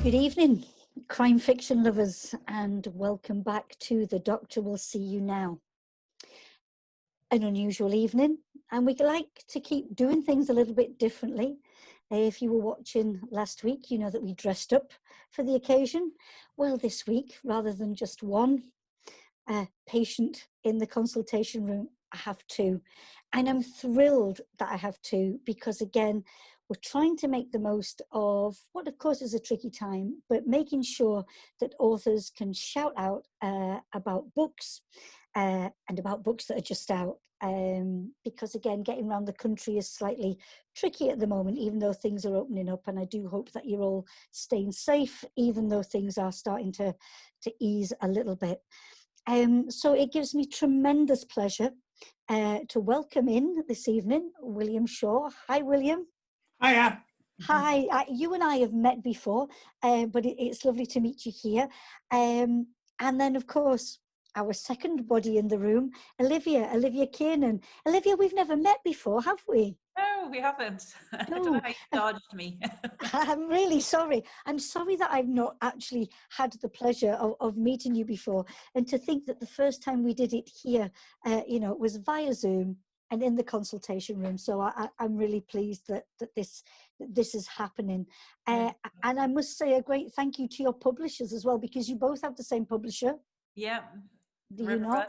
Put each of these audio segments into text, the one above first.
Good evening, crime fiction lovers, and welcome back to The Doctor Will See You Now. An unusual evening, and we like to keep doing things a little bit differently. If you were watching last week, you know that we dressed up for the occasion. Well, this week, rather than just one patient in the consultation room, I have two. And I'm thrilled that I have two because, again, we're trying to make the most of what, of course, is a tricky time, but making sure that authors can shout out about books and about books that are just out. Because, again, getting around the country is slightly tricky at the moment, even though things are opening up. And I do hope that you're all staying safe, even though things are starting to ease a little bit. So it gives me tremendous pleasure to welcome in this evening William Shaw. Hi, William. Hiya. Hi. You and I have met before, but it's lovely to meet you here. And then, of course, our second body in the room, Olivia Kiernan. Olivia, we've never met before, have we? No, we haven't. I don't know how you dodged me. I'm really sorry. I'm sorry that I've not actually had the pleasure of meeting you before. And to think that the first time we did it here, it was via Zoom and in the consultation room. So I'm really pleased that this is happening. And I must say a great thank you to your publishers as well, because you both have the same publisher. Yeah. Do you know?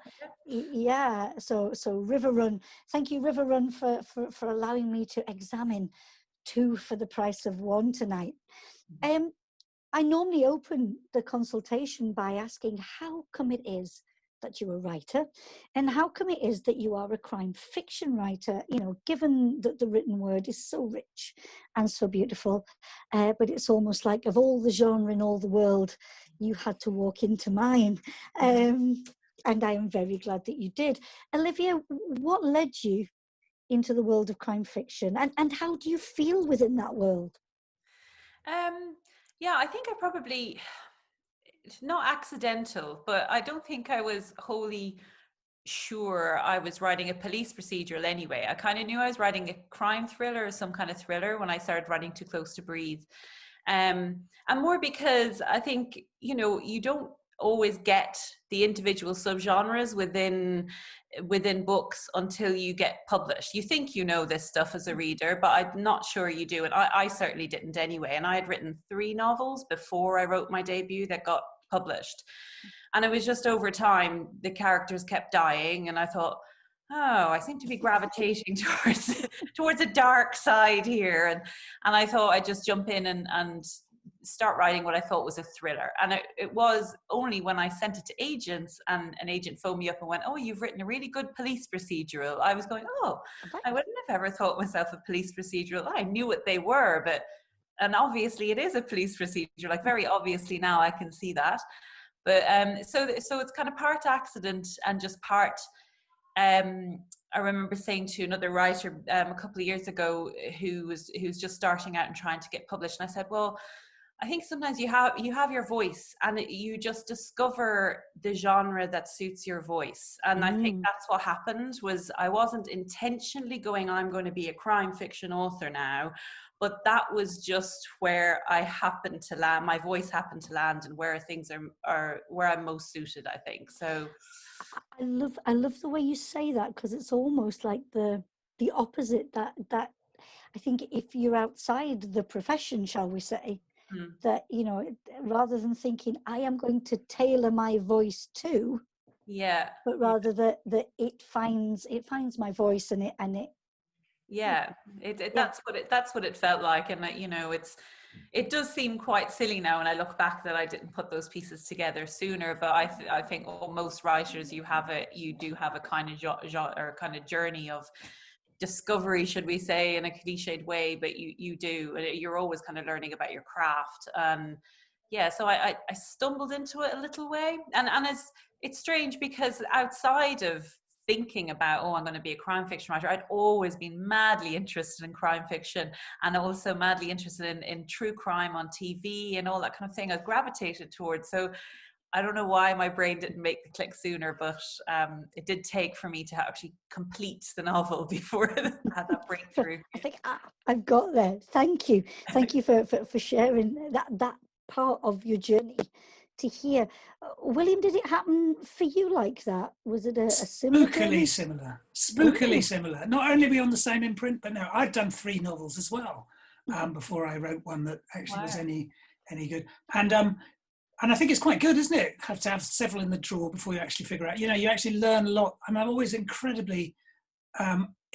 Yeah. So River Run. Thank you, River Run, for allowing me to examine two for the price of one tonight. I normally open the consultation by asking how come it is that you're a writer, and how come it is that you are a crime fiction writer, given that the written word is so rich and so beautiful, but it's almost like of all the genre in all the world, you had to walk into mine. And I am very glad that you did. Olivia, what led you into the world of crime fiction, and how do you feel within that world? I think I probably, not accidental, but I don't think I was wholly sure I was writing a police procedural anyway. I kind of knew I was writing a crime thriller or some kind of thriller when I started writing Too Close to Breathe. And more because I think, you don't always get the individual subgenres within books until you get published. You think you know this stuff as a reader, but I'm not sure you do. And I certainly didn't anyway. And I had written 3 novels before I wrote my debut that got published. And it was just over time, the characters kept dying. And I thought, oh, I seem to be gravitating towards a dark side here. And I thought I'd just jump in and start writing what I thought was a thriller. And it was only when I sent it to agents and an agent phoned me up and went, oh, you've written a really good police procedural. I was going, oh, I wouldn't have ever thought myself a police procedural. I knew what they were, and obviously it is a police procedure. Like, very obviously now I can see that. But so it's kind of part accident and just part. I remember saying to another writer a couple of years ago who's just starting out and trying to get published, and I said, well, I think sometimes you have your voice and you just discover the genre that suits your voice. And I think that's what happened. Was I wasn't intentionally going, I'm going to be a crime fiction author now, but that was just where I happened to land. My voice happened to land, and where things are where I'm most suited, I think. So I love the way you say that, because it's almost like the opposite, that I think if you're outside the profession, shall we say, that, rather than thinking I am going to tailor my voice to, but rather that it finds my voice and it that's what it felt like. And it does seem quite silly now when I look back that I didn't put those pieces together sooner, but I think most writers, you do have a kind of journey of discovery, should we say, in a cliched way, but you're always kind of learning about your craft. So I stumbled into it a little way, and it's strange because outside of thinking about, I'm going to be a crime fiction writer, I'd always been madly interested in crime fiction, and also madly interested in true crime on TV and all that kind of thing. I gravitated towards. So I don't know why my brain didn't make the click sooner, but it did take for me to actually complete the novel before I had that breakthrough. I think I've got there. Thank you for sharing that part of your journey to hear. William, did it happen for you like that? Was it a similar journey? Spookily similar. Not only are we on the same imprint, but no, I'd done 3 novels as well before I wrote one that actually was any good. And I think it's quite good, isn't it? Have to have several in the drawer before you actually figure out. You know, you actually learn a lot. I mean, I'm always incredibly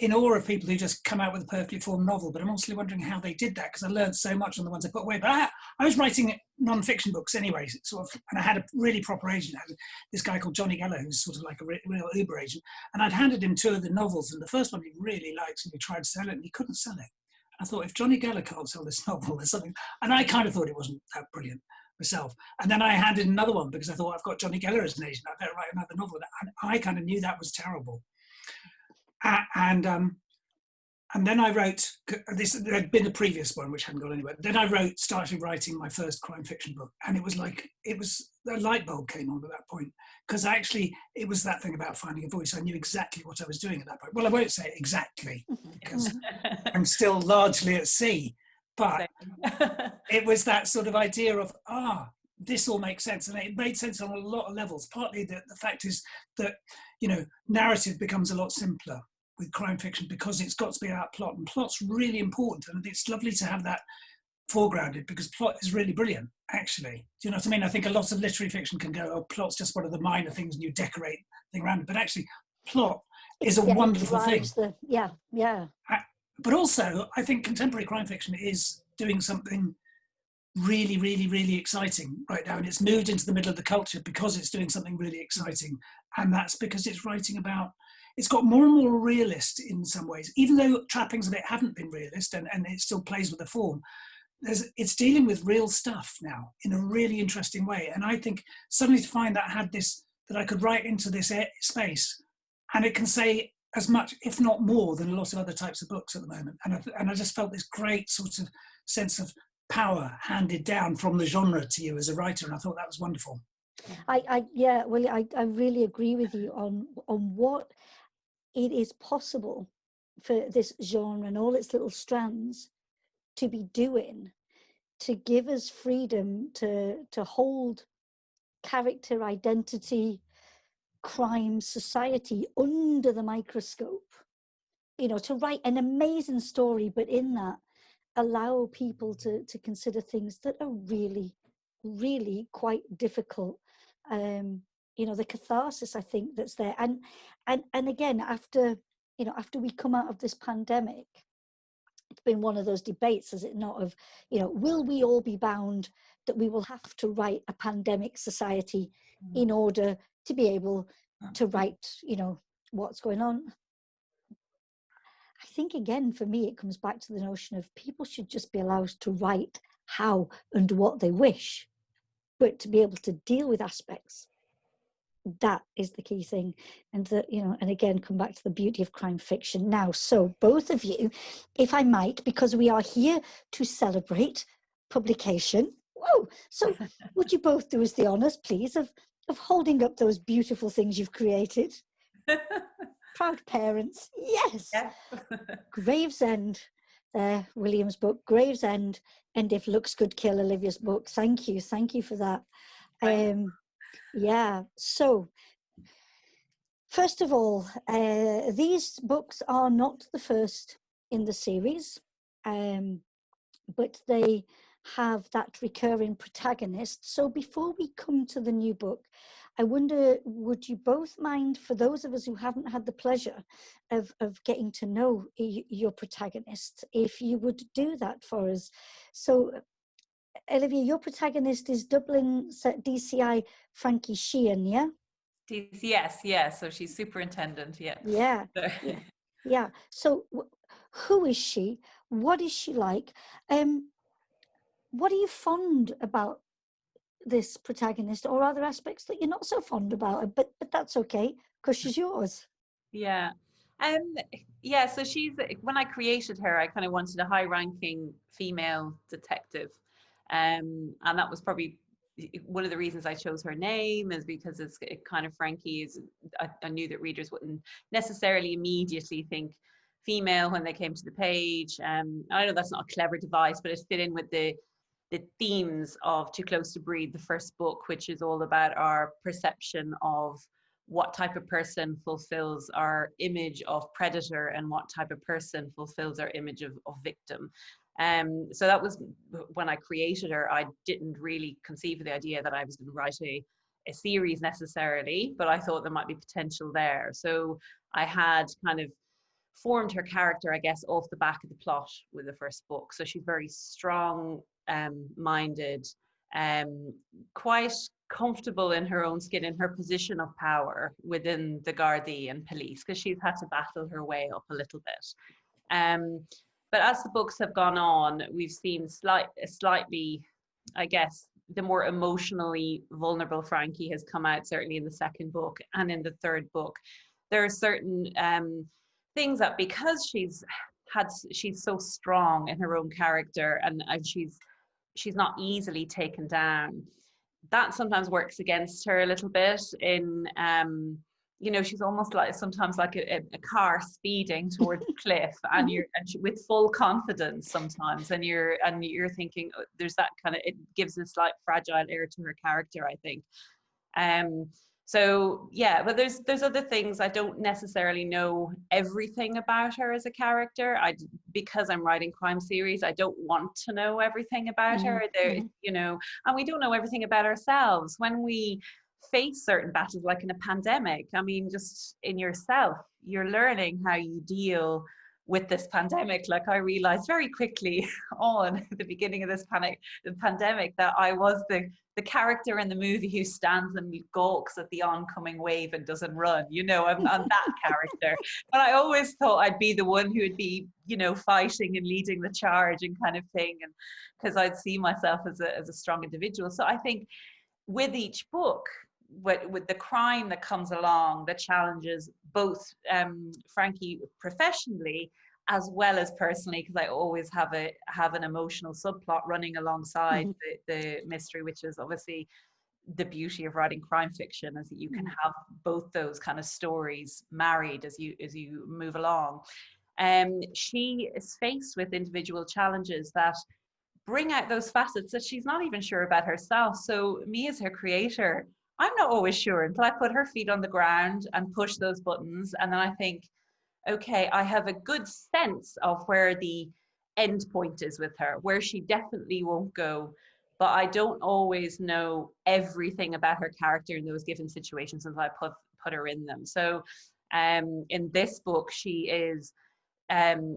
in awe of people who just come out with a perfectly formed novel, but I'm also wondering how they did that, because I learned so much on the ones I put away. But I was writing non-fiction books anyway, sort of, and I had a really proper agent. I had this guy called Johnny Geller, who's sort of like a real Uber agent, and I'd handed him 2 of the novels, and the first one he really liked, and he tried to sell it, and he couldn't sell it. I thought, if Johnny Geller can't sell this novel, there's something. And I kind of thought it wasn't that brilliant myself. And then I handed another one because I thought, I've got Johnny Geller as an agent, I better write another novel. And I kind of knew that was terrible. And then I wrote this. There'd been a previous one which hadn't gone anywhere. Then I started writing my first crime fiction book, and it was a light bulb came on at that point, because actually it was that thing about finding a voice. I knew exactly what I was doing at that point. Well, I won't say exactly because I'm still largely at sea, but it was that sort of idea of this all makes sense, and it made sense on a lot of levels. Partly the fact is that, you know, narrative becomes a lot simpler with crime fiction because it's got to be about plot, and plot's really important, and it's lovely to have that foregrounded because plot is really brilliant, actually. Do you know what I mean? I think a lot of literary fiction can go, plot's just one of the minor things and you decorate thing around it, but actually plot is a wonderful thing. But also, I think contemporary crime fiction is doing something really, really, really exciting right now, and it's moved into the middle of the culture because it's doing something really exciting, and that's because it's writing about, it's got more and more realist in some ways, even though trappings of it haven't been realist, and it still plays with the form. It's dealing with real stuff now in a really interesting way, and I think suddenly to find that I could write into this space, and it can say as much, if not more, than a lot of other types of books at the moment, and I just felt this great sort of sense of power handed down from the genre to you as a writer, and I thought that was wonderful. I really agree with you on what it is possible for this genre and all its little strands to be doing, to give us freedom to hold character, identity, crime, society under the microscope. You know, to write an amazing story, but in that allow people to consider things that are really, really quite difficult. You know, the catharsis, I think, that's there. And again, after we come out of this pandemic, it's been one of those debates, is it not, of, you know, will we all be bound that we will have to write a pandemic society in order to be able to write, you know, what's going on? I think, again, for me, it comes back to the notion of people should just be allowed to write how and what they wish, but to be able to deal with aspects, that is the key thing. And that, you know, and again, come back to the beauty of crime fiction now. So both of you, if I might, because we are here to celebrate publication. Whoa! So would you both do us the honors, please, of holding up those beautiful things you've created? Proud parents, yes. Yeah. Gravesend, William's book, Gravesend, and If Looks Could Kill, Olivia's book. Thank you for that. Yeah, so first of all, these books are not the first in the series, but they have that recurring protagonist. So before we come to the new book, I wonder, would you both mind, for those of us who haven't had the pleasure of getting to know your protagonist, if you would do that for us? So, Olivia, your protagonist is Dublin DCI Frankie Sheehan, yeah? DCS, yeah. So she's superintendent, yeah. Yeah, yeah. So who is she? What is she like? What are you fond about this protagonist, or are there aspects that you're not so fond about her, but that's okay because she's yours? Yeah. So she's, when I created her, I kind of wanted a high-ranking female detective, and that was probably one of the reasons I chose her name, is because it's kind of Frankie is. I knew that readers wouldn't necessarily immediately think female when they came to the page. I know that's not a clever device, but it fit in with the the themes of Too Close to Breed, the first book, which is all about our perception of what type of person fulfills our image of predator and what type of person fulfills our image of victim. So that was when I created her. I didn't really conceive of the idea that I was going to write a series necessarily, but I thought there might be potential there. So I had kind of formed her character, I guess, off the back of the plot with the first book. So she's very strong minded, quite comfortable in her own skin, in her position of power within the Gardaí and police, because she's had to battle her way up a little bit. But as the books have gone on, we've seen slightly, I guess, the more emotionally vulnerable Frankie has come out, certainly in the second book and in the third book. There are certain things that, because she's so strong in her own character, and she's not easily taken down, that sometimes works against her a little bit in she's almost like sometimes like a car speeding towards the cliff, and with full confidence sometimes, and you're thinking, oh, there's that kind of, it gives a slight fragile air to her character, I think. So yeah, but there's other things. I don't necessarily know everything about her as a character. Because I'm writing crime series, I don't want to know everything about her. And we don't know everything about ourselves when we face certain battles, like in a pandemic. I mean, just in yourself, you're learning how you deal with this pandemic. Like, I realized very quickly on at the beginning of the pandemic that I was the character in the movie who stands and gawks at the oncoming wave and doesn't run. I'm that character. But I always thought I'd be the one who would be, fighting and leading the charge and kind of thing, and because I'd see myself as a strong individual. So I think with each book, with the crime that comes along, the challenges, both Frankie professionally as well as personally, because I always have an emotional subplot running alongside the mystery, which is obviously the beauty of writing crime fiction, is that you can have both those kind of stories married as you move along. She is faced with individual challenges that bring out those facets that she's not even sure about herself. So me as her creator, I'm not always sure until I put her feet on the ground and push those buttons, and then I think, okay, I have a good sense of where the end point is with her, where she definitely won't go, but I don't always know everything about her character in those given situations until I put her in them. So in this book, she is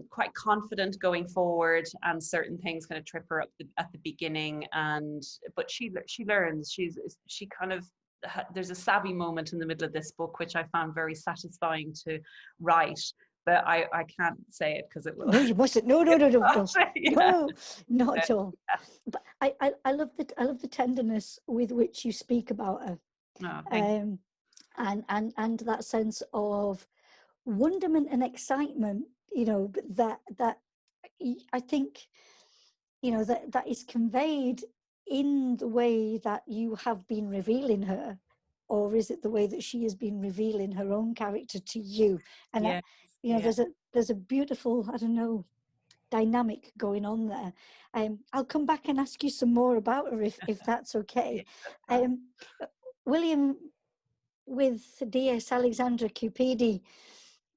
quite confident going forward, and certain things kind of trip her up at the beginning, but she learns. She kind of, there's a savvy moment in the middle of this book which I found very satisfying to write, but I can't say it because it will. No, you mustn't. No. Yeah. No, not at all. Yeah. But I love the tenderness with which you speak about her. Oh, and that sense of wonderment and excitement, that I think, that is conveyed in the way that you have been revealing her, or is it the way that she has been revealing her own character to you? And there's a beautiful, I don't know, dynamic going on there. I'll come back and ask you some more about her if that's okay. William, with D.S. Alexandra Cupidi,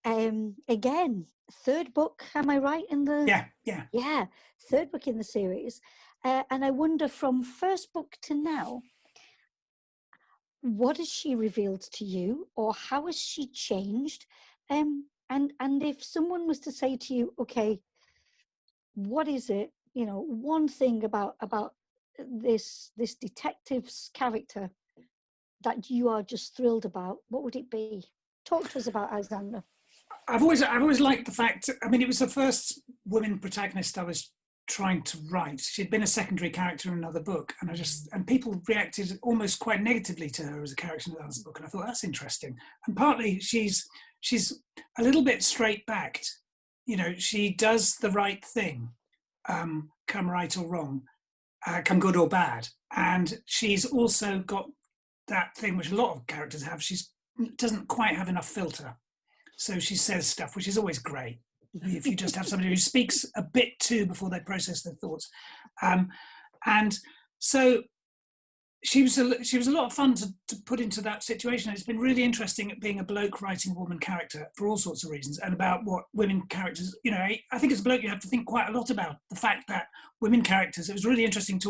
again, third book, am I right in the? Yeah, third book in the series. And I wonder, from first book to now, what has she revealed to you, or how has she changed? And if someone was to say to you, okay, what is it, one thing about this detective's character that you are just thrilled about, what would it be? Talk to us about Alexandra. I've always liked the fact, I mean, it was the first woman protagonist I was trying to write. She'd been a secondary character in another book, and people reacted almost quite negatively to her as a character in another book, and I thought, that's interesting. And partly she's a little bit straight-backed. She does the right thing, come right or wrong, come good or bad. And she's also got that thing which a lot of characters have. She doesn't quite have enough filter. So she says stuff, which is always great. If you just have somebody who speaks a bit too before they process their thoughts. And so she was a lot of fun to put into that situation. It's been really interesting at being a bloke writing a woman character for all sorts of reasons, and about what women characters, I think as a bloke you have to think quite a lot about the fact that women characters, it was really interesting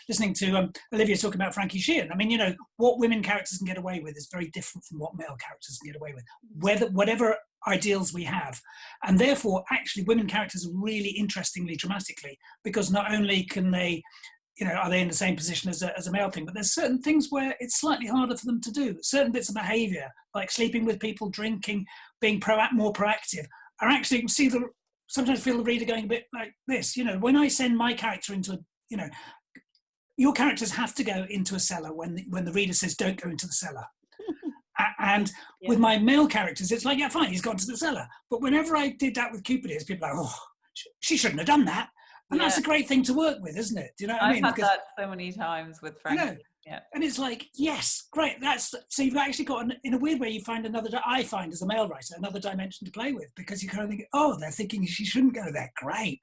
listening to Olivia talk about Frankie Sheehan. I mean, what women characters can get away with is very different from what male characters can get away with, whatever ideals we have. And therefore, actually, women characters are really interestingly dramatically, because not only can they, are they in the same position as a male thing? But there's certain things where it's slightly harder for them to do. Certain bits of behaviour, like sleeping with people, drinking, being more proactive, are actually, you can sometimes feel the reader going a bit like this. When I send my character into your characters have to go into a cellar when the reader says don't go into the cellar. And with my male characters, it's like, yeah, fine, he's gone to the cellar. But whenever I did that with Cupid, people are like, oh, she shouldn't have done that. And that's a great thing to work with, isn't it? Do you know what I mean? I've had that so many times with Frankie. Yeah. And it's like, yes, great. So you've actually got, in a weird way, you find I find as a male writer, another dimension to play with, because you kind of think, oh, they're thinking she shouldn't go there. Great.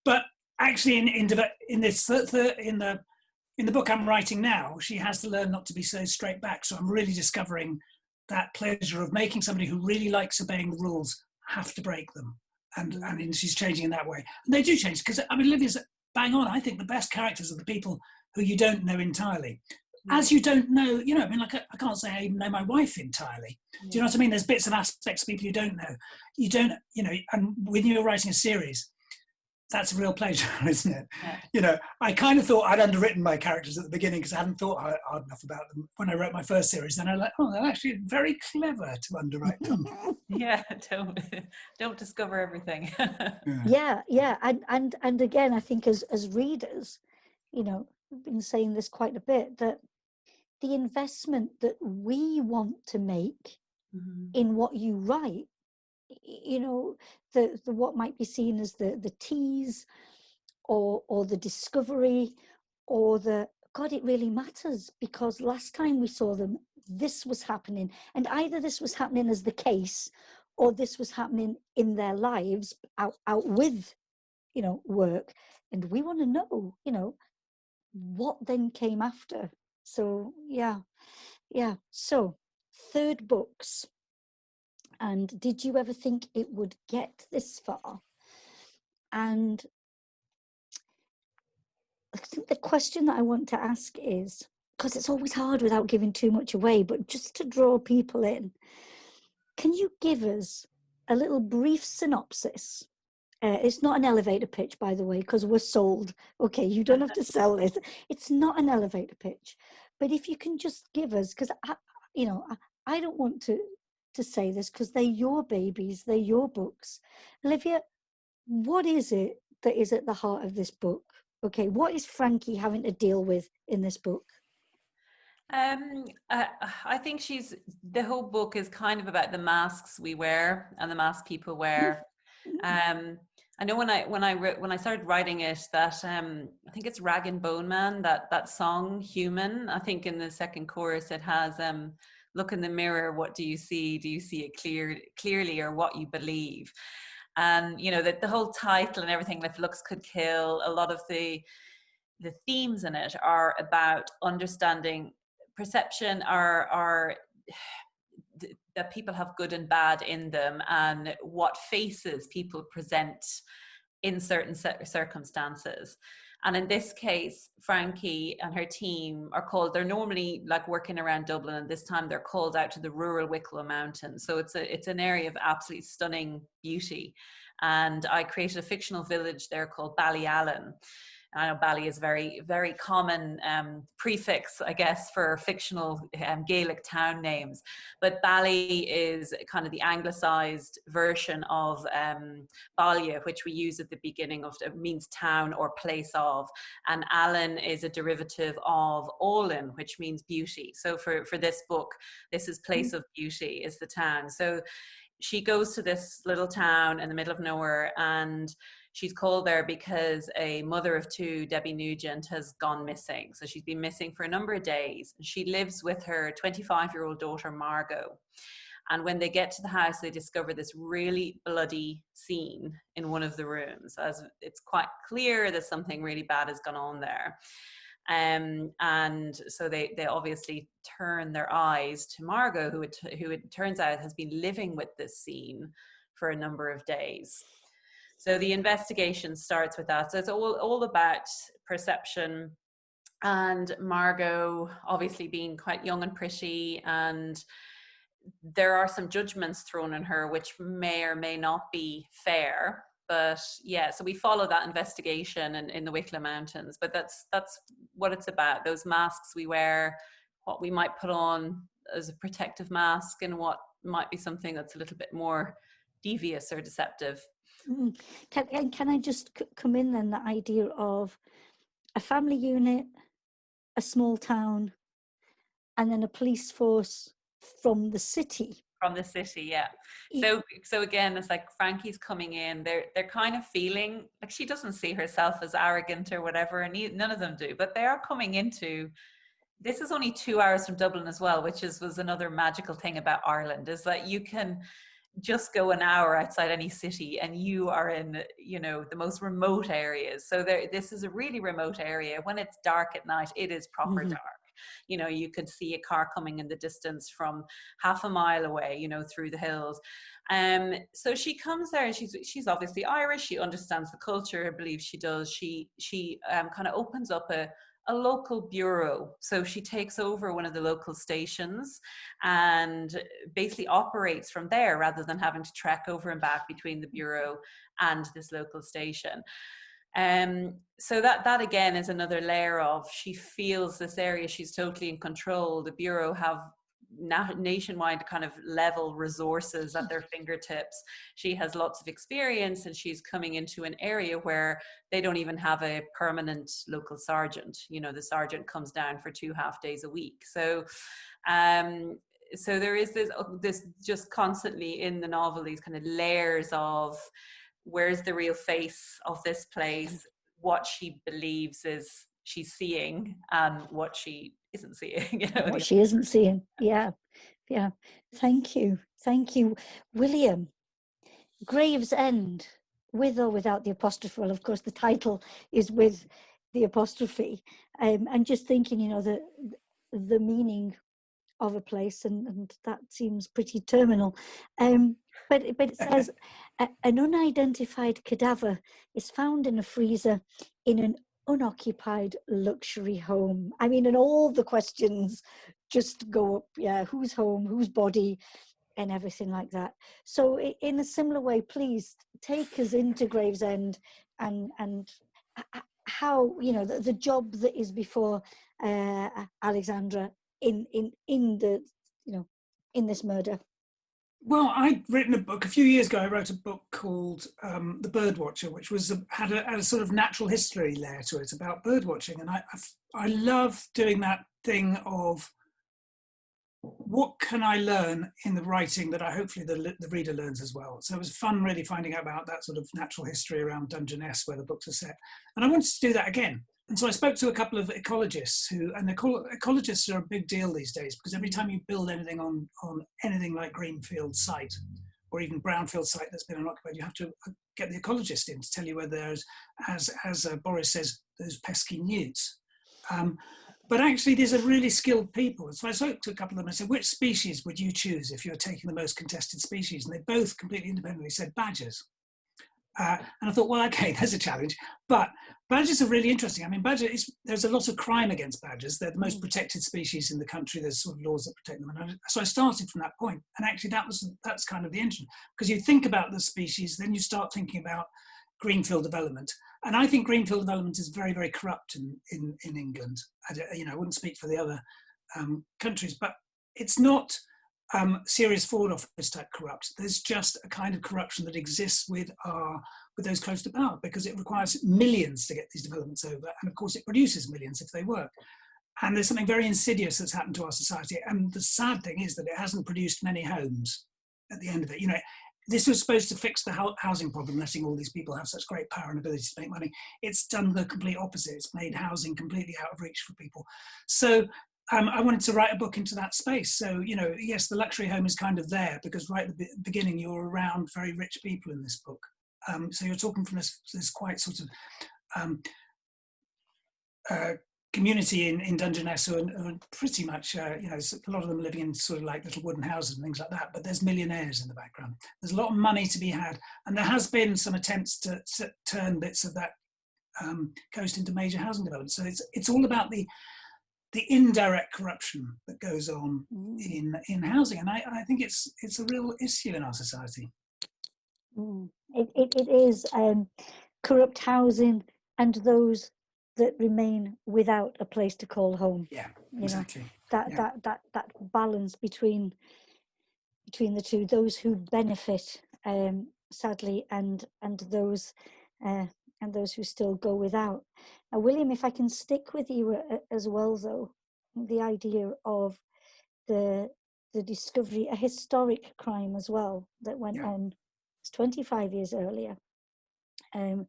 But actually in the book I'm writing now, she has to learn not to be so straight back. So I'm really discovering that pleasure of making somebody who really likes obeying the rules have to break them. And she's changing in that way. And they do change, because, Olivia's bang on. I think the best characters are the people who you don't know entirely. As you don't know, I can't say I even know my wife entirely. Do you know what I mean? There's bits and aspects of people you don't know. You don't, and when you're writing a series, that's a real pleasure, isn't it? Yeah. I kind of thought I'd underwritten my characters at the beginning because I hadn't thought hard enough about them when I wrote my first series. Then I was like, oh, they're actually very clever to underwrite them. Yeah, don't discover everything. Yeah. And again, I think as readers, we've been saying this quite a bit, that the investment that we want to make in what you write, the what might be seen as the tease or the discovery or the God, it really matters, because last time we saw them, this was happening, and either this was happening as the case or this was happening in their lives out with work, and we want to know what then came after. So yeah. So 3rd books. And did you ever think it would get this far? And I think the question that I want to ask is, because it's always hard without giving too much away, but just to draw people in, can you give us a little brief synopsis? It's not an elevator pitch, by the way, because we're sold. Okay, you don't have to sell this. It's not an elevator pitch. But if you can just give us, because I don't want to say this, because they're your babies, they're your books. Olivia, what is it that is at the heart of this book? Okay, what is Frankie having to deal with in this book? I think the whole book is kind of about the masks we wear and the masks people wear. I know when I started writing it, that I think it's Rag and Bone Man, that song Human. I think in the second chorus it has look in the mirror, what do you see? Do you see it clearly, or what you believe? And that the whole title and everything, if looks could kill, a lot of the themes in it are about understanding perception, are that people have good and bad in them, and what faces people present in certain circumstances. And in this case, Frankie and her team they're normally like working around Dublin, and this time they're called out to the rural Wicklow Mountains. So it's an area of absolutely stunning beauty. And I created a fictional village there called Ballyallen. I know Bally is very, very common prefix, I guess, for fictional Gaelic town names. But Bally is kind of the anglicised version of Ballia, which we use at the beginning of, it means town or place of. And Allen is a derivative of Olin, which means beauty. So for this book, this is place of beauty, is the town. So she goes to this little town in the middle of nowhere, and she's called there because a mother of 2, Debbie Nugent, has gone missing. So she's been missing for a number of days. She lives with her 25-year-old daughter, Margot. And when they get to the house, they discover this really bloody scene in one of the rooms, as it's quite clear that something really bad has gone on there. And so they obviously turn their eyes to Margot, who it turns out has been living with this scene for a number of days. So the investigation starts with that. So it's all about perception, and Margot obviously being quite young and pretty, and there are some judgments thrown on her which may or may not be fair. But yeah, so we follow that investigation in the Wicklow Mountains. But that's what it's about. Those masks we wear, what we might put on as a protective mask, and what might be something that's a little bit more devious or deceptive. Can I just come in then, the idea of a family unit, a small town, and then a police force from the city. From the city, yeah. So again, it's like Frankie's coming in. They're kind of feeling like she doesn't see herself as arrogant or whatever, and none of them do. But they are coming into. This is only 2 hours from Dublin as well, which was another magical thing about Ireland, is that you can just go an hour outside any city and you are in, you know, the most remote areas. So this is a really remote area. When it's dark at night, it is proper dark. You know, you could see a car coming in the distance from half a mile away, you know, through the hills. So she comes there, and she's obviously Irish. She understands the culture. I believe she does. She kind of opens up a local bureau. So she takes over one of the local stations and basically operates from there, rather than having to trek over and back between the bureau and this local station. So that again is another layer of, she feels this area, she's totally in control. The bureau have nationwide kind of level resources at their fingertips. She has lots of experience, and she's coming into an area where they don't even have a permanent local sergeant. You know, the sergeant comes down for 2 half days a week. So so there is this just constantly in the novel, these kind of layers of, where's the real face of this place, what she believes is she's seeing, and what she isn't seeing. You know? What she isn't seeing. Yeah. Thank you. William, Gravesend, with or without the apostrophe. Well, of course, the title is with the apostrophe. And just thinking, you know, the meaning of a place, and that seems pretty terminal. But it says, an unidentified cadaver is found in a freezer in an unoccupied luxury home. I mean, and all the questions just go up. Yeah, whose home, whose body, and everything like that. So in a similar way, please take us into Gravesend and how, you know, the job that is before Alexandra in the, you know, in this murder. Well, I'd written a book a few years ago. I wrote a book called The Birdwatcher, which was had a sort of natural history layer to it about birdwatching, and I love doing that thing of, what can I learn in the writing that I hopefully the reader learns as well. So it was fun really finding out about that sort of natural history around Dungeness, where the books are set, and I wanted to do that again. And so I spoke to a couple of ecologists ecologists are a big deal these days, because every time you build anything on anything like greenfield site or even brownfield site that's been unoccupied, you have to get the ecologist in to tell you whether there's, as Boris says, those pesky newts. But actually, these are really skilled people. So I spoke to a couple of them and said, which species would you choose if you were taking the most contested species? And they both completely independently said badgers. And I thought, well, okay, there's a challenge. But badgers are really interesting. I mean, there's a lot of crime against badgers. They're the most protected species in the country. There's sort of laws that protect them. And so I started from that point. And actually, that's kind of the engine. Because you think about the species, then you start thinking about greenfield development. And I think greenfield development is very, very corrupt in England. I wouldn't speak for the other countries, but it's not serious fraud office type corrupt. There's just a kind of corruption that exists with those close to power, because it requires millions to get these developments over, and of course it produces millions if they work. And there's something very insidious that's happened to our society. And the sad thing is that it hasn't produced many homes at the end of it. You know, this was supposed to fix the housing problem, letting all these people have such great power and ability to make money. It's done the complete opposite. It's made housing completely out of reach for people. So I wanted to write a book into that space. So, yes, the luxury home is kind of there because right at the beginning, you're around very rich people in this book. So you're talking from this quite sort of community in Dungeness who are pretty much, a lot of them living in sort of like little wooden houses and things like that, but there's millionaires in the background. There's a lot of money to be had. And there has been some attempts to turn bits of that coast into major housing development. So it's all about the indirect corruption that goes on in housing. And I think it's a real issue in our society. It is corrupt housing and those that remain without a place to call home. Yeah, exactly. That balance between the two, those who benefit, sadly, and those who still go without. Now, William, if I can stick with you as well, though, the idea of the discovery, a historic crime as well that went on 25 years earlier. And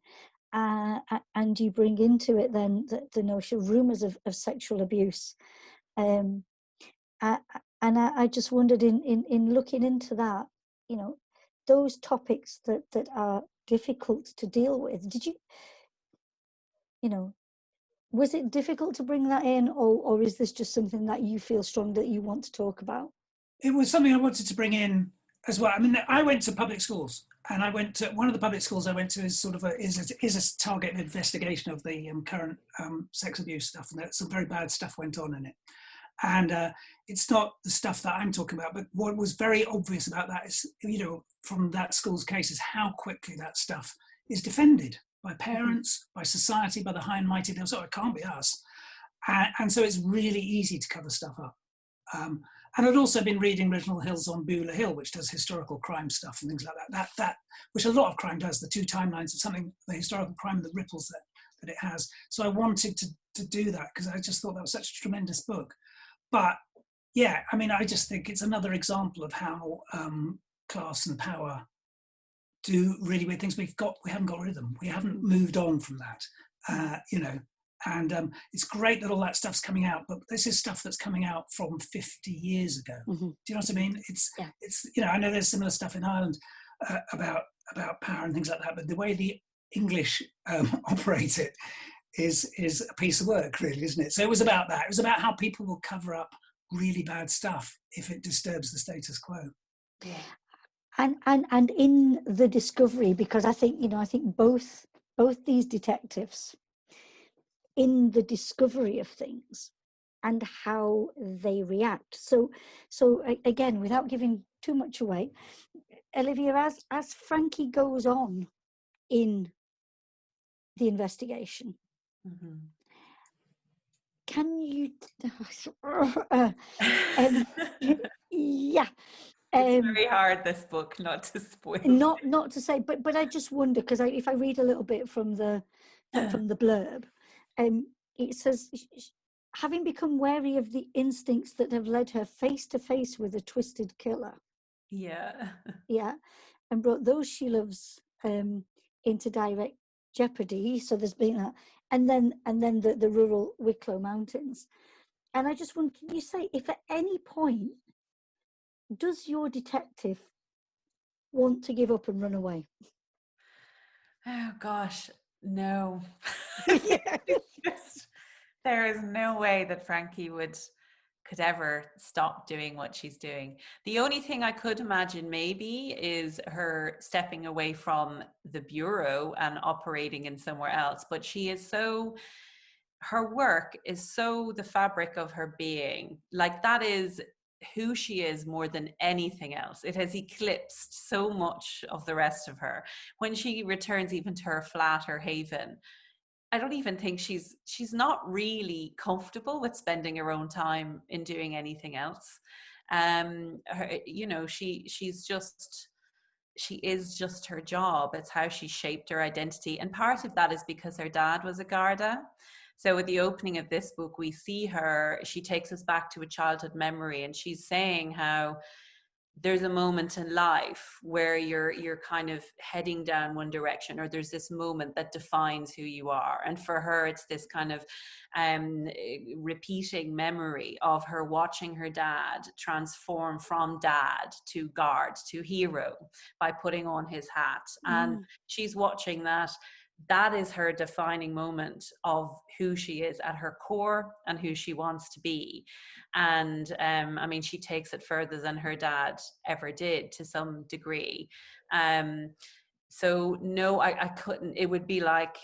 you bring into it then the notion of rumours of sexual abuse. And I just wondered in looking into that, those topics that are difficult to deal with, did you, was it difficult to bring that in, or is this just something that you feel strong that you want to talk about? It was something I wanted to bring in as well. I mean, I went to public schools, and I went to one of the public schools I went to is sort of a targeted investigation of the current sex abuse stuff, and that some very bad stuff went on in it. And it's not the stuff that I'm talking about, but what was very obvious about that is, from that school's case, is how quickly that stuff is defended by parents, by society, by the high and mighty. They'll say, oh, it can't be us. And so it's really easy to cover stuff up. And I'd also been reading Reginald Hill's On Beulah Hill, which does historical crime stuff and things like that. That which a lot of crime does, the two timelines of something, the historical crime, the ripples that it has. So I wanted to do that because I just thought that was such a tremendous book. But yeah, I mean, I just think it's another example of how class and power do really weird things. We haven't got rid of them. We haven't moved on from that, And it's great that all that stuff's coming out, but this is stuff that's coming out from 50 years ago. Do you know what I mean? It's I know there's similar stuff in Ireland about power and things like that, but the way the English operate it is a piece of work, really, isn't it? So it was about that. It was about how people will cover up really bad stuff if it disturbs the status quo. Yeah. And in the discovery, because I think both these detectives, in the discovery of things and how they react. So again, without giving too much away, Olivia, as Frankie goes on in the investigation, can you it's very hard, this book, not to spoil. Not to say, but I just wonder, because if I read a little bit from the blurb, it says, having become wary of the instincts that have led her face to face with a twisted killer. Yeah. And brought those she loves into direct jeopardy. So there's been that, and then the rural Wicklow Mountains. And I just wonder, can you say if at any point does your detective want to give up and run away? Oh gosh, no. There is no way that Frankie could ever stop doing what she's doing. The only thing I could imagine maybe is her stepping away from the bureau and operating in somewhere else. But her work is so the fabric of her being. Like, that is who she is more than anything else. It has eclipsed so much of the rest of her. When she returns even to her flat or haven, I don't even think she's not really comfortable with spending her own time in doing anything else. She is just her job. It's how she shaped her identity. And part of that is because her dad was a Garda. So at the opening of this book, we see her, she takes us back to a childhood memory, and she's saying how there's a moment in life where you're kind of heading down one direction, or there's this moment that defines who you are. And for her, it's this kind of repeating memory of her watching her dad transform from dad to guard to hero by putting on his hat. And she's watching that. That is her defining moment of who she is at her core and who she wants to be. And I mean, she takes it further than her dad ever did to some degree. So no, I couldn't. It would be like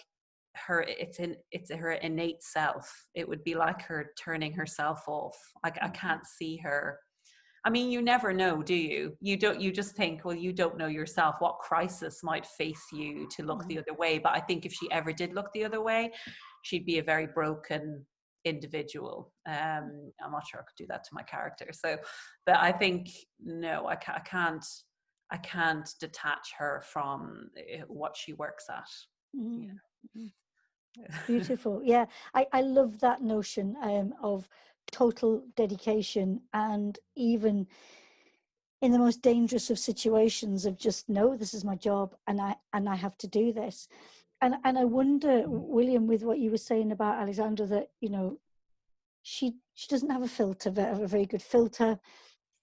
her, it's her innate self. It would be like her turning herself off. Like, I can't see her. I mean, you never know, do you? You just think, well, you don't know yourself what crisis might face you to look the other way. But I think if she ever did look the other way, she'd be a very broken individual. I'm not sure I could do that to my character. So, but I think, no, I can't detach her from what she works at. Yeah. Beautiful. Yeah, I love that notion of total dedication, and even in the most dangerous of situations, of just, no, this is my job, and I have to do this. And I wonder, William, with what you were saying about Alexandra, that, you know, she doesn't have a filter, a very good filter,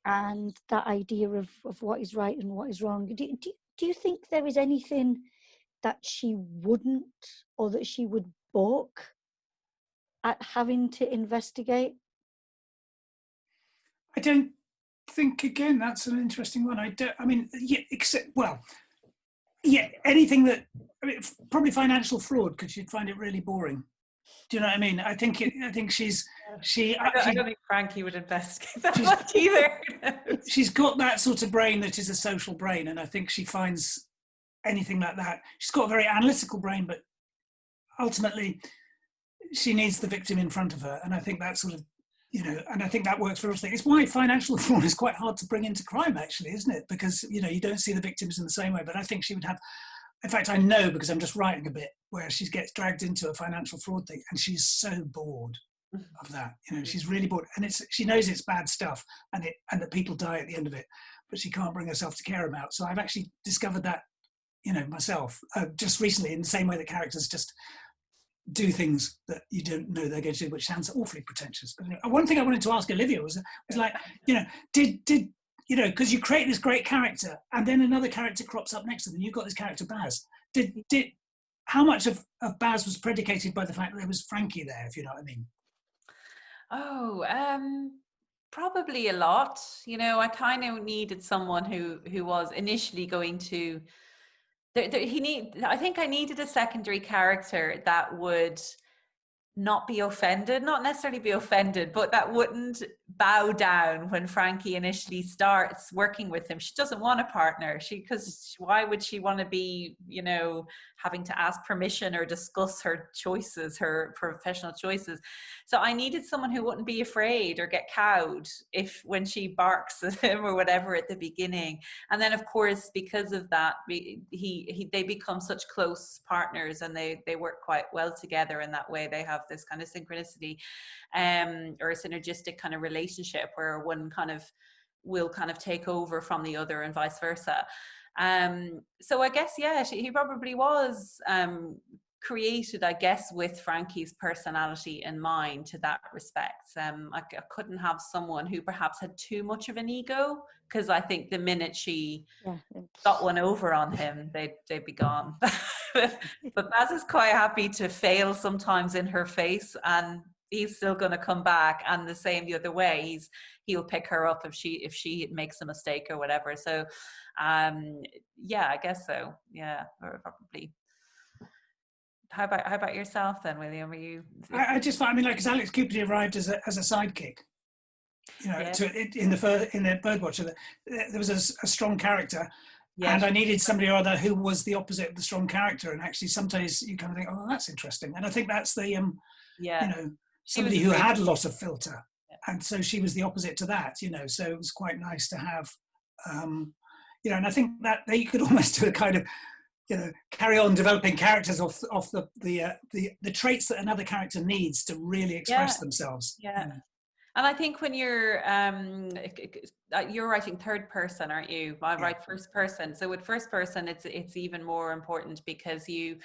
and that idea of what is right and what is wrong. Do you think there is anything that she wouldn't, or that she would balk at having to investigate? I don't think, again, that's an interesting one. Anything that, probably financial fraud, because she'd find it really boring. Do you know what I mean? I think I don't think Frankie would investigate that much either. She's got that sort of brain that is a social brain, and I think she finds anything like that. She's got a very analytical brain, but ultimately she needs the victim in front of her, and I think that sort of, you know, and I think that works for everything. It's why financial fraud is quite hard to bring into crime, actually, isn't it? Because, you know, you don't see the victims in the same way. But I think she would have, in fact, I know, because I'm just writing a bit where she gets dragged into a financial fraud thing, and she's so bored of that. You know, she's really bored, and she knows it's bad stuff, and that people die at the end of it, but she can't bring herself to care about. So I've actually discovered that, you know, myself, just recently, in the same way that characters just do things that you don't know they're going to do, which sounds awfully pretentious. But one thing I wanted to ask Olivia was like, you know, did you know, because you create this great character and then another character crops up next to them, and you've got this character Baz. How much of Baz was predicated by the fact that there was Frankie there, if you know what I mean? Probably a lot. You know, I kind of needed someone who was initially going to. I think I needed a secondary character that would not be offended, not necessarily be offended, but that wouldn't bow down when Frankie initially starts working with him. She doesn't want a partner. Because why would she want to be, you know, having to ask permission or discuss her choices, her professional choices? So I needed someone who wouldn't be afraid or get cowed when she barks at him or whatever at the beginning. And then, of course, because of that, they become such close partners, and they work quite well together in that way. They have this kind of synchronicity or a synergistic kind of relationship where one kind of will kind of take over from the other and vice versa. So I guess, yeah, he probably was created, I guess, with Frankie's personality in mind to that respect. I couldn't have someone who perhaps had too much of an ego, because I think the minute she got one over on him, they'd be gone. But Baz is quite happy to fail sometimes in her face, and he's still going to come back, and the same the other way. He'll pick her up if she makes a mistake or whatever. So yeah, I guess so. Yeah, or probably. How about yourself then, William? Were you? I just thought, I mean, like, because Alex Cooper arrived as a sidekick, you know, in the Birdwatcher, there was a strong character, and I needed somebody or other who was the opposite of the strong character. And actually, sometimes you kind of think, oh, that's interesting. And I think that's the you know, somebody who had a lot of filter, and so she was the opposite to that, you know. So it was quite nice to have, you know, and I think that you could almost do a kind of, you know, carry on developing characters off the traits that another character needs to really express themselves. Yeah. You know. And I think when you're writing third person, aren't you? I write first person. So with first person, it's even more important because you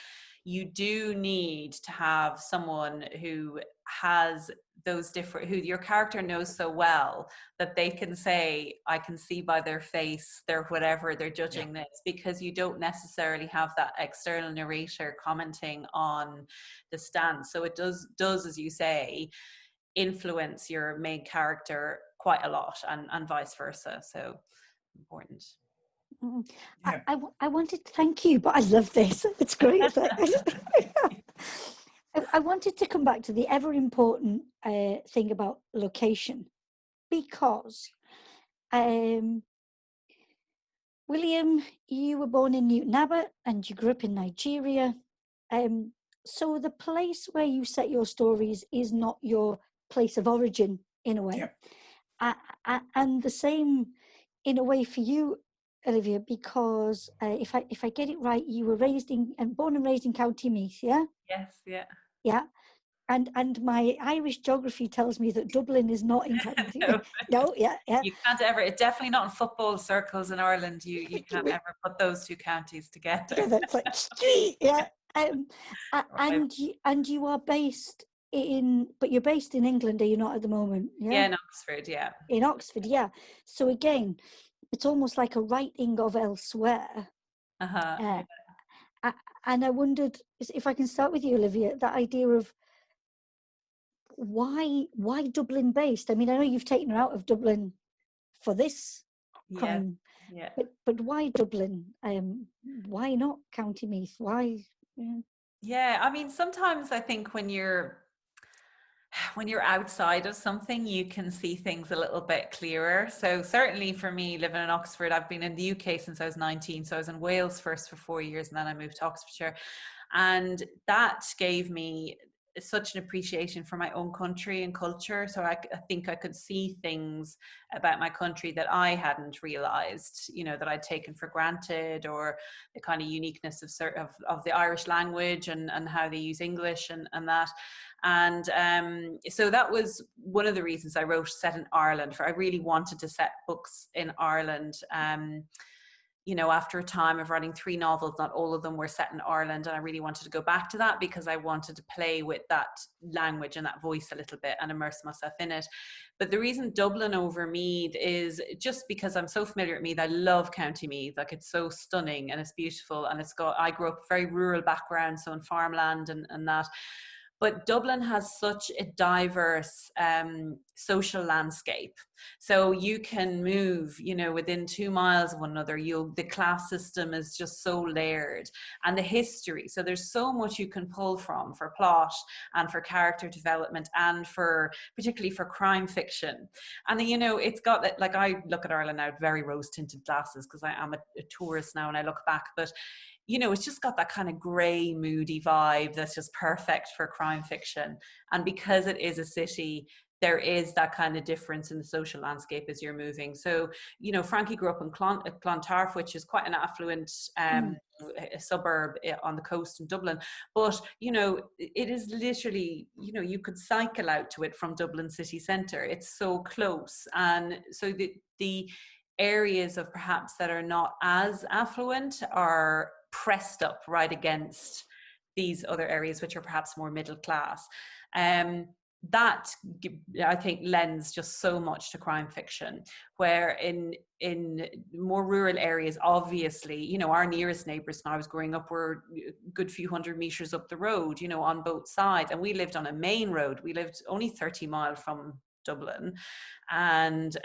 do need to have someone who has those different, who your character knows so well that they can say, I can see by their face, their whatever, they're judging this, because you don't necessarily have that external narrator commenting on the stance. So it does, as you say, influence your main character quite a lot, and vice versa. So important. I wanted to thank you, but I love this. It's great. I wanted to come back to the ever important thing about location, because William, you were born in Newton Abbot and you grew up in Nigeria. So the place where you set your stories is not your place of origin, in a way. And the same in a way for you, Olivia, because if I get it right, you were born and raised in County Meath, yeah? Yes, yeah. Yeah. And my Irish geography tells me that Dublin is not in County. No, yeah. You can't ever, it's definitely not in football circles in Ireland. You can't ever put those two counties together. It's like, yeah. And you are based but you're based in England, are you not at the moment? Yeah, in Oxford, yeah. In Oxford, yeah. So again, it's almost like a writing of elsewhere. And I wondered if I can start with you, Olivia, that idea of why Dublin based? I mean, I know you've taken her out of Dublin for this crime, but why Dublin? Why not County Meath? Why? Yeah, I mean, sometimes I think when you're outside of something, you can see things a little bit clearer. So certainly for me, living in Oxford, I've been in the UK since I was 19. So I was in Wales first for 4 years, and then I moved to Oxfordshire. And that gave me such an appreciation for my own country and culture. So I think I could see things about my country that I hadn't realized, that I'd taken for granted, or the kind of uniqueness of the Irish language and how they use English and that. And so that was one of the reasons I wrote set in Ireland. I really wanted to set books in Ireland. After a time of writing 3 novels, not all of them were set in Ireland. And I really wanted to go back to that because I wanted to play with that language and that voice a little bit and immerse myself in it. But the reason Dublin over Meath is just because I'm so familiar with Meath. I love County Meath. Like, it's so stunning and it's beautiful. And I grew up very rural background, so in farmland and that. But Dublin has such a diverse social landscape. So you can move, within 2 miles of one another. The class system is just so layered, and the history. So there's so much you can pull from for plot and for character development and particularly for crime fiction. And it's got that, like, I look at Ireland now with very rose-tinted glasses because I am a tourist now and I look back, but it's just got that kind of grey, moody vibe that's just perfect for crime fiction. And because it is a city, there is that kind of difference in the social landscape as you're moving. So, Frankie grew up in Clontarf, which is quite an affluent a suburb on the coast in Dublin. But, it is literally, you could cycle out to it from Dublin city centre. It's so close. And so the areas of perhaps that are not as affluent are pressed up right against these other areas which are perhaps more middle class. That, I think, lends just so much to crime fiction, where in more rural areas, obviously, our nearest neighbours when I was growing up were a good few hundred meters up the road, on both sides, and we lived on a main road. We lived only 30 miles from Dublin, and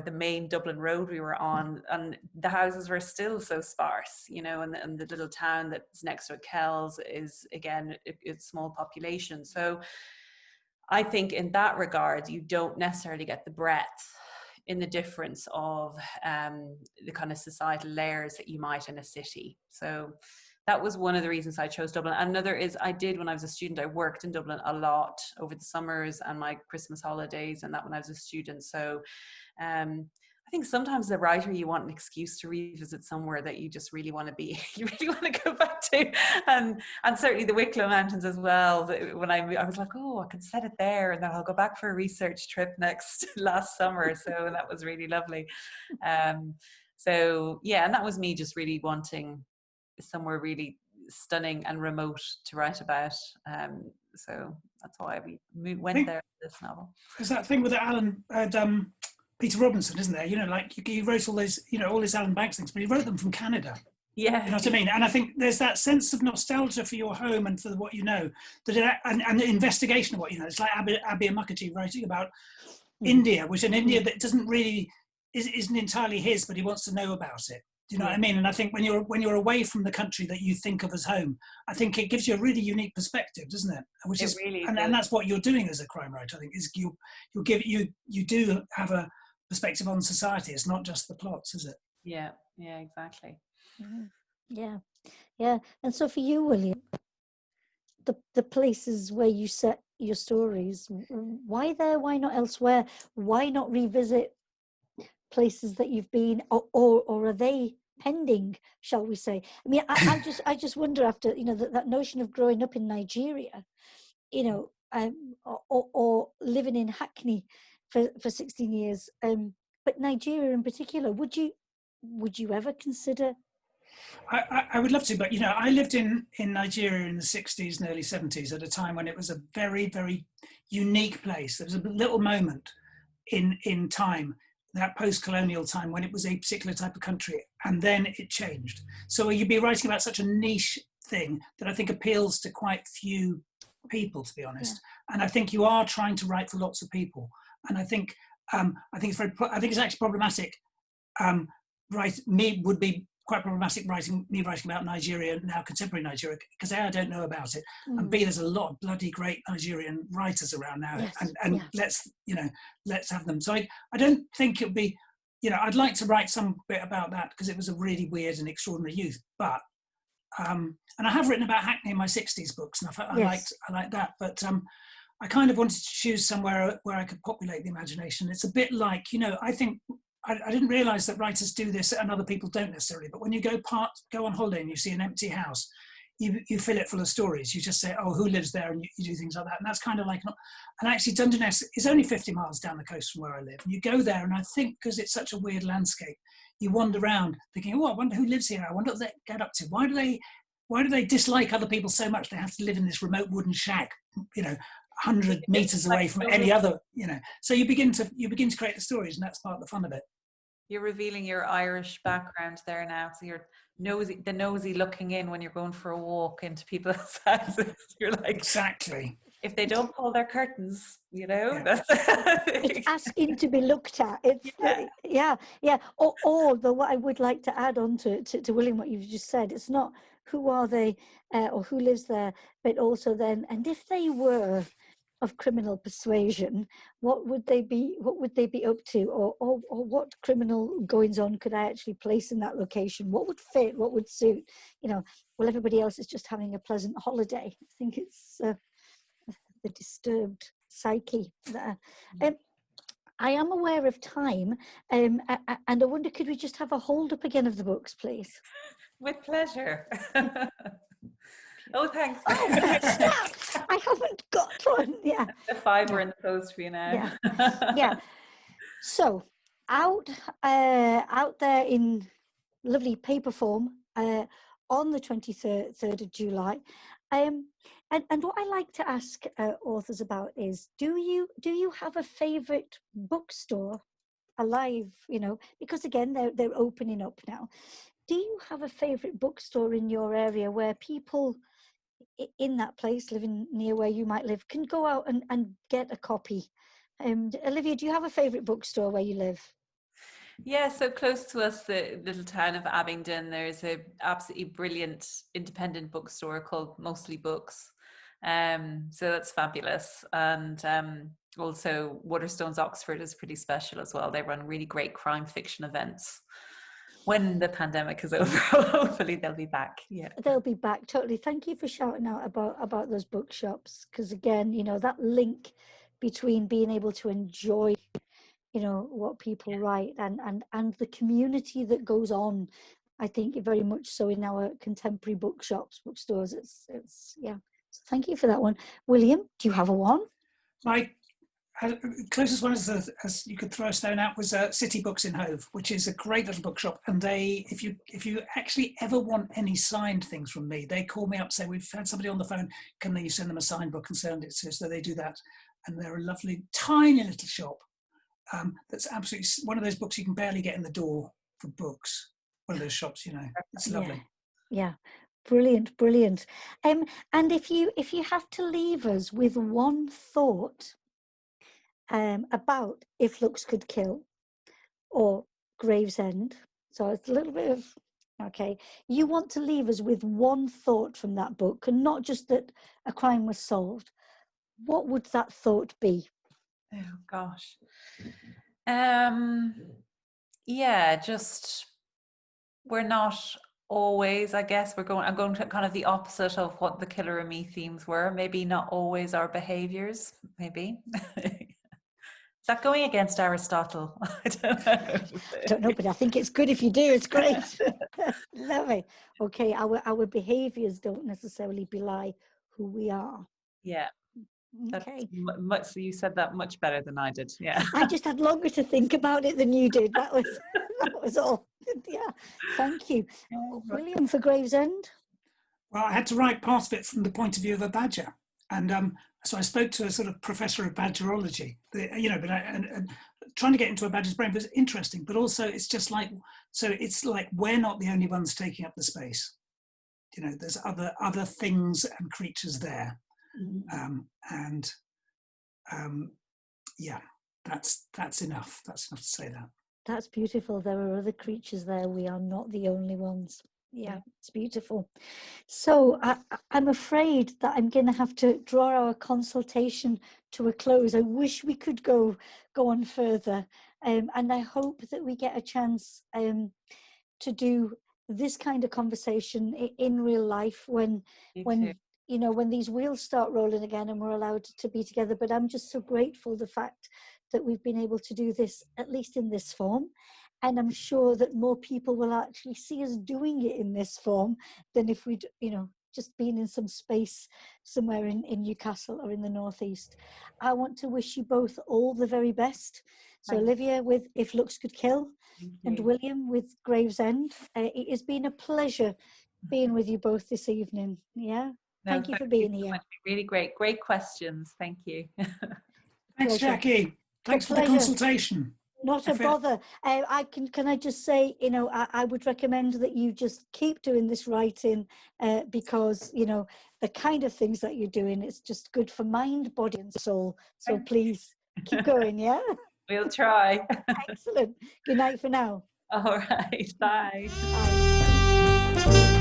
the main Dublin road we were on, and the houses were still so sparse, and the little town that's next to it, Kells, is again a small population. So I think in that regard, you don't necessarily get the breadth in the difference of the kind of societal layers that you might in a city. So that was one of the reasons I chose Dublin. Another is when I was a student, I worked in Dublin a lot over the summers and my Christmas holidays and that when I was a student. So I think sometimes as a writer, you want an excuse to revisit somewhere that you just really want to be, you really want to go back to. And certainly the Wicklow Mountains as well. When I was like, oh, I could set it there and then I'll go back for a research trip last summer. So that was really lovely. So yeah, and that was me just really wanting somewhere really stunning and remote to write about. So that's why we went there for this novel. There's that thing with Peter Robinson, isn't there? You know, like he wrote all those, you know, all his Alan Banks things, but he wrote them from Canada. Yeah, you know what I mean. And I think there's that sense of nostalgia for your home and for what you know, and the investigation of what you know. It's like Abir Mukherjee writing about India, which in India that doesn't really isn't entirely his, but he wants to know about it. Do you know what I mean? And I think when you're away from the country that you think of as home, I think it gives you a really unique perspective, doesn't it? Which is really and that's what you're doing as a crime writer. I think is you do have a perspective on society. It's not just the plots, is it? Yeah, exactly. Yeah. And so for you, William, the places where you set your stories, why there? Why not elsewhere? Why not revisit places that you've been, or are they pending, shall we say? I mean, I just wonder, after, you know, that notion of growing up in Nigeria, you know, or living in Hackney for 16 years, but Nigeria in particular, would you ever consider? I would love to, but you know, I lived in Nigeria in the 60s and early 70s at a time when it was a very, very unique place. There was a little moment in time, that post-colonial time, when it was a particular type of country, and then it changed. So you'd be writing about such a niche thing that I think appeals to quite few people, to be honest. Yeah. And I think you are trying to write for lots of people. And I think it's actually problematic. Would be quite problematic writing about Nigeria now, contemporary Nigeria, because A, I don't know about it, and B, there's a lot of bloody great Nigerian writers around now, and let's have them. So I don't think it would be, you know, I'd like to write some bit about that because it was a really weird and extraordinary youth, but and I have written about Hackney in my 60s books, and I liked that, but I kind of wanted to choose somewhere where I could populate the imagination. It's a bit like, you know, I think I didn't realise that writers do this and other people don't necessarily, but when you go on holiday and you see an empty house, you fill it full of stories. You just say, oh, who lives there? And you do things like that. And that's kind of like, and actually Dungeness is only 50 miles down the coast from where I live. And you go there, and I think because it's such a weird landscape, you wander around thinking, oh, I wonder who lives here. I wonder what they get up to. Why do they dislike other people so much? They have to live in this remote wooden shack, you know, 100 meters away from any other, you know. So you begin to create the stories, and that's part of the fun of it. You're revealing your Irish background there now. So you're nosy looking in when you're going for a walk into people's houses. You're like, exactly. If they don't pull their curtains, you know, it's asking to be looked at. It's Or what I would like to add on to William, what you've just said, it's not who are they or who lives there, but also then, and if they were of criminal persuasion, what would they be up to, or what criminal goings on could I actually place in that location? What would fit? What would suit? You know, well, everybody else is just having a pleasant holiday. I think it's the disturbed psyche there. I am aware of time, and I wonder, could we just have a hold up again of the books, please? With pleasure. Oh, thanks. Oh, I haven't got one. Yeah. The 5 are in the post for you now. Yeah. So out there in lovely paper form on the 23rd of July. And what I like to ask authors about is, do you have a favourite bookstore alive? You know, because again, they're opening up now. Do you have a favourite bookstore in your area where people in that place, living near where you might live, can go out and get a copy? Olivia, do you have a favourite bookstore where you live? Yeah, so close to us, the little town of Abingdon, there's a absolutely brilliant independent bookstore called Mostly Books. So that's fabulous. And also Waterstones Oxford is pretty special as well. They run really great crime fiction events. When the pandemic is over, hopefully they'll be back. Yeah, they'll be back, totally. Thank you for shouting out about those bookshops, because again, you know, that link between being able to enjoy, you know, what people write, and the community that goes on. I think very much so in our contemporary bookstores. It's yeah. So thank you for that one, William. Do you have a one? My closest one as you could throw a stone at was City Books in Hove, which is a great little bookshop. And they, if you actually ever want any signed things from me, they call me up, say we've had somebody on the phone, can you send them a signed book and send it to? So they do that, and they're a lovely tiny little shop. That's absolutely one of those books you can barely get in the door for books. One of those shops, you know, it's lovely. Yeah. Brilliant, brilliant. And if you have to leave us with one thought about If Looks Could Kill or Gravesend, so it's a little bit of, okay, you want to leave us with one thought from that book, and not just that a crime was solved, what would that thought be? Oh gosh. Yeah, just we're not always, I guess I'm going to kind of the opposite of what the Killer of Me themes were. Maybe not always our behaviors, maybe. Is that going against Aristotle? I don't know, but I think it's good if you do. It's great. Love it. Okay, our behaviors don't necessarily belie who we are. Yeah. Okay. Much. You said that much better than I did. Yeah. I just had longer to think about it than you did. That was all. Yeah. Thank you, William, for Gravesend. Well, I had to write part of it from the point of view of a badger, and so I spoke to a sort of professor of badgerology. You know, but and trying to get into a badger's brain was interesting, but also it's just like, so it's like we're not the only ones taking up the space. You know, there's other things and creatures there. Yeah, that's enough. That's enough to say that. That's beautiful. There are other creatures there. We are not the only ones. Yeah, it's beautiful. So I'm afraid that I'm going to have to draw our consultation to a close. I wish we could go on further, and I hope that we get a chance to do this kind of conversation in real life when you know, when these wheels start rolling again and we're allowed to be together. But I'm just so grateful the fact that we've been able to do this, at least in this form. And I'm sure that more people will actually see us doing it in this form than if we'd, you know, just been in some space somewhere in Newcastle or in the Northeast. I want to wish you both all the very best. So Olivia with If Looks Could Kill, and William with Gravesend. It has been a pleasure being with you both this evening. Yeah. Thank you for being here. Really great questions. Thank you. Thanks, Jackie. Thanks for the consultation. Not a bother. Can I just say, you know, I would recommend that you just keep doing this writing because, you know, the kind of things that you're doing, it's just good for mind, body and soul. So please keep going, yeah? We'll try. Excellent. Good night for now. All right. Bye. Bye.